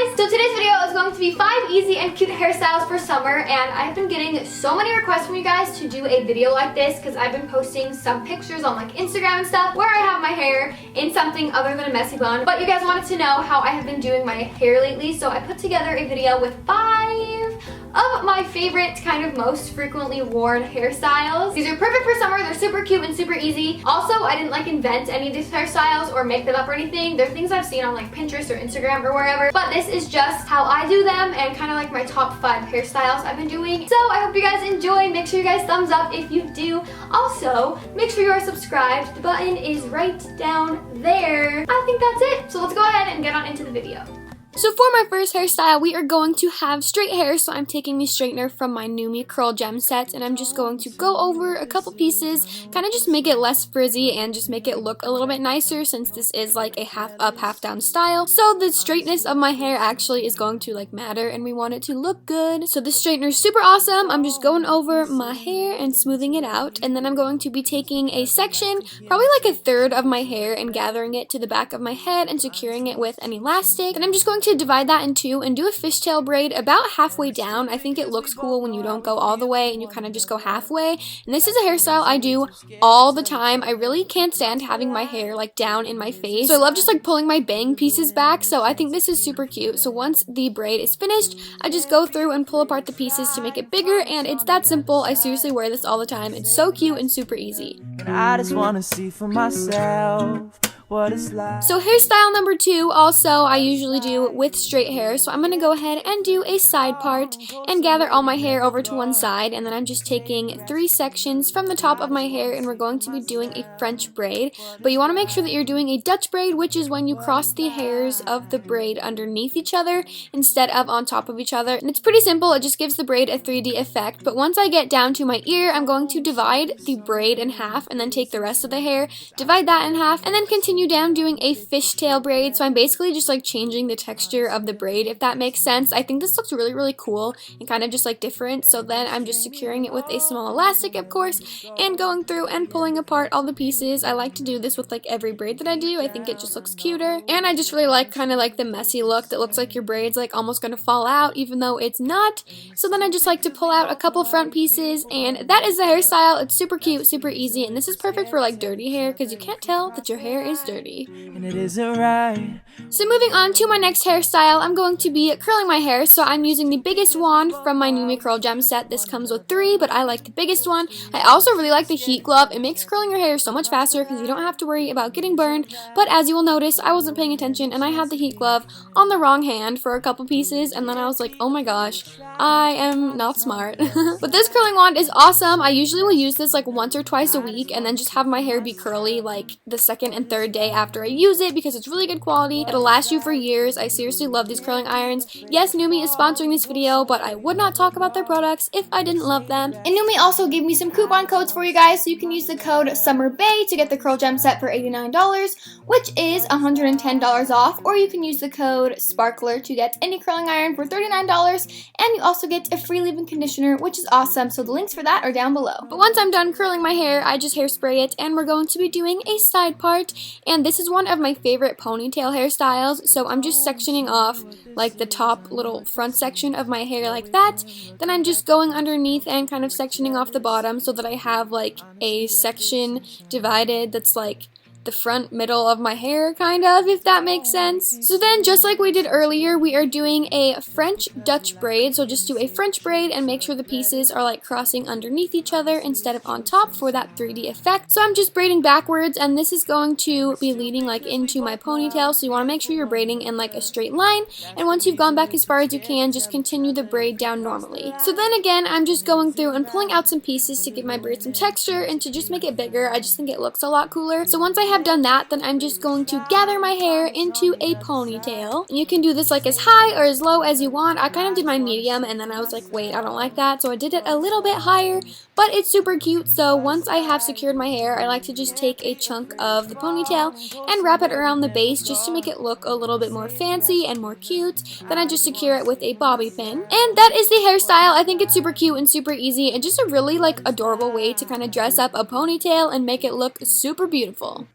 guys! So today's video is going to be 5 easy and cute hairstyles for summer, and I've been getting so many requests from you guys to do a video like this because I've been posting some pictures on like Instagram and stuff where I have my hair in something other than a messy bun. But you guys wanted to know how I have been doing my hair lately, so I put together a video with 5 of my favorite kind of most frequently worn hairstyles. These are perfect for summer. They're super cute and super easy. Also, I didn't like invent any of these hairstyles or make them up or anything. They're things I've seen on like Pinterest or Instagram or wherever, but this is just how I do them and kind of like my top 5 hairstyles I've been doing. So I hope you guys enjoy. Make sure you guys thumbs up if you do. Also, make sure you are subscribed. The button is right down there. I think that's it. So let's go ahead and get on into the video. So for my first hairstyle, we are going to have straight hair, so I'm taking the straightener from my Numi Curl Gem set, and I'm just going to go over a couple pieces, kind of just make it less frizzy and just make it look a little bit nicer since this is like a half up, half down style. So the straightness of my hair actually is going to like matter, and we want it to look good. So this straightener is super awesome. I'm just going over my hair and smoothing it out, and then I'm going to be taking a section, probably like a third of my hair, and gathering it to the back of my head and securing it with an elastic. Then I'm just going to divide that in 2 and do a fishtail braid about halfway down. I think it looks cool when you don't go all the way and you kind of just go halfway. And this is a hairstyle I do all the time. I really can't stand having my hair like down in my face, so I love just like pulling my bang pieces back. So I think this is super cute. So once the braid is finished, I just go through and pull apart the pieces to make it bigger, and it's that simple. I seriously wear this all the time. It's so cute and super easy. I just want to see for myself what it's like. So hairstyle number 2, also I usually do with straight hair, so I'm going to go ahead and do a side part and gather all my hair over to one side, and then I'm just taking 3 sections from the top of my hair, and we're going to be doing a French braid. But you want to make sure that you're doing a Dutch braid, which is when you cross the hairs of the braid underneath each other instead of on top of each other. And it's pretty simple. It just gives the braid a 3D effect. But once I get down to my ear, I'm going to divide the braid in half and then take the rest of the hair, divide that in half, and then continue down doing a fishtail braid. So I'm basically just like changing the texture of the braid, if that makes sense. I think this looks really, really cool and kind of just like different. So then I'm just securing it with a small elastic, of course, and going through and pulling apart all the pieces. I like to do this with like every braid that I do. I think it just looks cuter, and I just really like kind of like the messy look that looks like your braid's like almost gonna fall out even though it's not. So then I just like to pull out a couple front pieces, and that is the hairstyle. It's super cute, super easy, and this is perfect for like dirty hair because you can't tell that your hair is dirty. And it isn't right. So moving on to my next hairstyle, I'm going to be curling my hair. So I'm using the biggest wand from my Numi Curl Gem set. This comes with 3, but I like the biggest one. I also really like the heat glove. It makes curling your hair so much faster because you don't have to worry about getting burned. But as you will notice, I wasn't paying attention and I had the heat glove on the wrong hand for a couple pieces, and then I was like, oh my gosh, I am not smart. But this curling wand is awesome. I usually will use this like once or twice a week and then just have my hair be curly like the 2nd and 3rd day after I use it because it's really good quality. It'll last you for years. I seriously love these curling irons. Yes, Numi is sponsoring this video, but I would not talk about their products if I didn't love them. And Numi also gave me some coupon codes for you guys, so you can use the code SUMMERBAE to get the Curl Gem set for $89, which is $110 off, or you can use the code SPARKLER to get any curling iron for $39, and you also get a free leave-in conditioner, which is awesome, so the links for that are down below. But once I'm done curling my hair, I just hairspray it, and we're going to be doing a side part, and this is one of my favorite ponytail hairstyles. So I'm just sectioning off like the top little front section of my hair like that. Then I'm just going underneath and kind of sectioning off the bottom so that I have like a section divided that's like the front middle of my hair, kind of, if that makes sense. So then, just like we did earlier, we are doing a French Dutch braid. So just do a French braid and make sure the pieces are like crossing underneath each other instead of on top for that 3D effect. So I'm just braiding backwards, and this is going to be leading like into my ponytail. So you want to make sure you're braiding in like a straight line, and once you've gone back as far as you can, just continue the braid down normally. So then again, I'm just going through and pulling out some pieces to give my braid some texture and to just make it bigger. I just think it looks a lot cooler. So once I have done that, then I'm just going to gather my hair into a ponytail. And you can do this like as high or as low as you want. I kind of did my medium, and then I was like, wait, I don't like that, so I did it a little bit higher, but it's super cute. So once I have secured my hair, I like to just take a chunk of the ponytail and wrap it around the base just to make it look a little bit more fancy and more cute. Then I just secure it with a bobby pin. And that is the hairstyle. I think it's super cute and super easy, and just a really like adorable way to kind of dress up a ponytail and make it look super beautiful.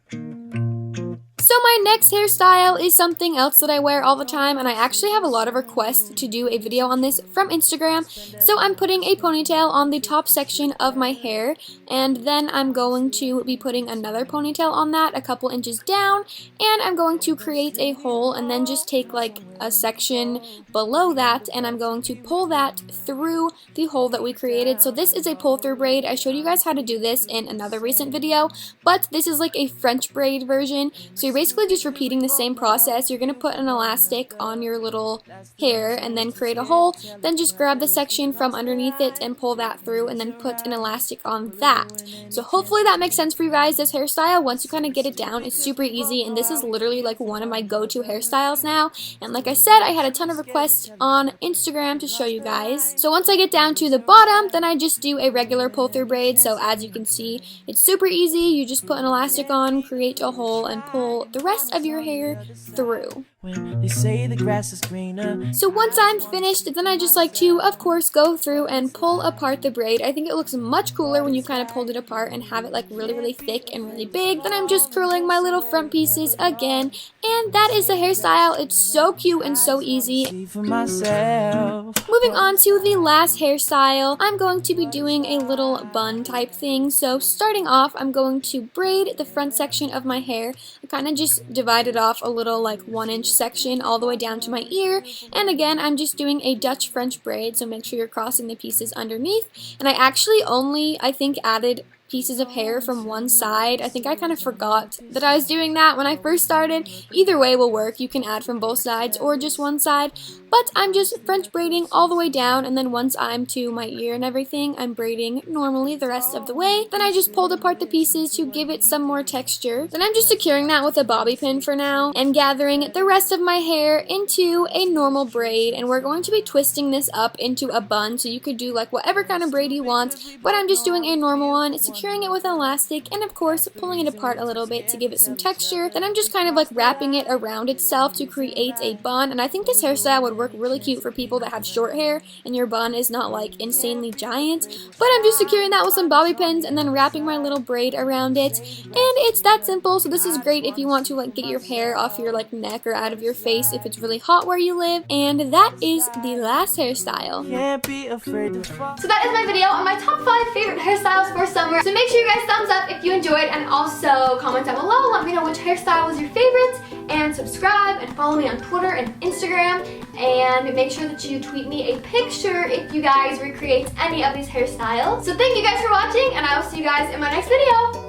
So my next hairstyle is something else that I wear all the time, and I actually have a lot of requests to do a video on this from Instagram. So I'm putting a ponytail on the top section of my hair, and then I'm going to be putting another ponytail on that a couple inches down, and I'm going to create a hole and then just take like a section below that, and I'm going to pull that through the hole that we created. So this is a pull through braid. I showed you guys how to do this in another recent video, but this is like a French braid version. So you're basically just repeating the same process. You're going to put an elastic on your little hair and then create a hole, then just grab the section from underneath it and pull that through and then put an elastic on that. So hopefully that makes sense for you guys. This hairstyle, once you kind of get it down, it's super easy, and this is literally like one of my go-to hairstyles now. And like I said, I had a ton of requests on Instagram to show you guys. So once I get down to the bottom, then I just do a regular pull through braid. So as you can see, it's super easy. You just put an elastic on, create a hole, and pull the rest of your hair through. When they say the grass is greener. So once I'm finished, then I just like to, of course, go through and pull apart the braid. I think it looks much cooler when you kind of pulled it apart and have it like really thick and really big. Then I'm just curling my little front pieces again, and that is the hairstyle. It's so cute and so easy. See for myself. Moving on to the last hairstyle, I'm going to be doing a little bun type thing. So starting off, I'm going to braid the front section of my hair. I kind of just divided off a little like 1-inch section all the way down to my ear, and again I'm just doing a Dutch French braid, so make sure you're crossing the pieces underneath. And I actually only, I think, added pieces of hair from one side. I think I kind of forgot that I was doing that when I first started. Either way will work. You can add from both sides or just one side, but I'm just French braiding all the way down, and then once I'm to my ear and everything, I'm braiding normally the rest of the way. Then I just pulled apart the pieces to give it some more texture. Then I'm just securing that with a bobby pin for now and gathering the rest of my hair into a normal braid, and we're going to be twisting this up into a bun, so you could do like whatever kind of braid you want, but I'm just doing a normal one, securing it with an elastic, and of course pulling it apart a little bit to give it some texture. Then I'm just kind of like wrapping it around itself to create a bun, and I think this hairstyle would work really cute for people that have short hair and your bun is not like insanely giant. But I'm just securing that with some bobby pins and then wrapping my little braid around it, and it's that simple. So this is great if you want to like get your hair off your like neck or out of your face if it's really hot where you live. And that is the last hairstyle. Can't be afraid to fall. So that is my video on my top 5 favorite hairstyles for summer. So make sure you guys thumbs up if you enjoyed, and also comment down below, let me know which hairstyle was your favorite, and subscribe and follow me on Twitter and Instagram, and make sure that you tweet me a picture if you guys recreate any of these hairstyles. So thank you guys for watching, and I will see you guys in my next video.